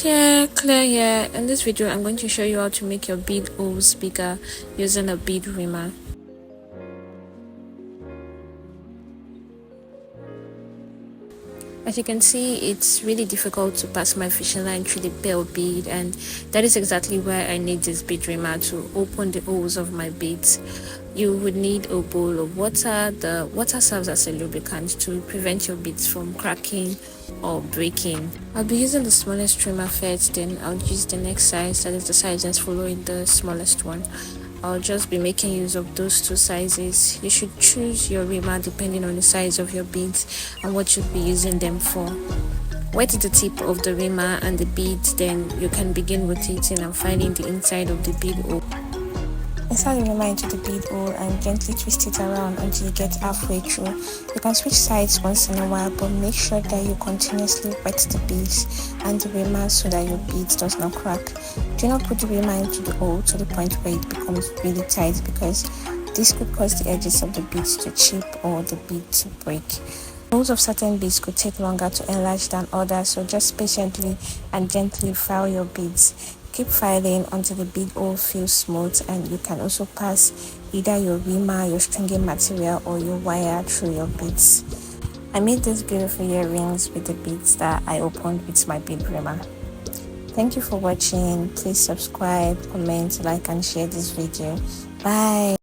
Yeah, Claire here. In this video, I'm going to show you how to make your bead holes bigger using a bead reamer. As you can see, it's really difficult to pass my fishing line through the pearl bead, and that is exactly why I need this bead reamer to open the holes of my beads. You would need a bowl of water. The water serves as a lubricant to prevent your beads from cracking or breaking. I'll be using the smallest trimmer first, then I'll use the next size, that is the size that's following the smallest one. I'll just be making use of those two sizes. You should choose your reamer depending on the size of your beads and what you'll be using them for. Wet the tip of the reamer and the beads, then you can begin rotating and finding the inside of the bead hole. Insert the reamer into the bead hole and gently twist it around until you get halfway through. You can switch sides once in a while, but make sure that you continuously wet the beads and the reamer so that your beads does not crack. Do not put the reamer into the hole to the point where it becomes really tight, because this could cause the edges of the beads to chip or the bead to break. Holes of certain beads could take longer to enlarge than others, so just patiently and gently file your beads. Keep filing until the bead hole feels smooth, and you can also pass either your reamer, your stringing material, or your wire through your beads. I made these beautiful earrings with the beads that I opened with my bead reamer. Thank you for watching. Please subscribe, comment, like and share this video. Bye.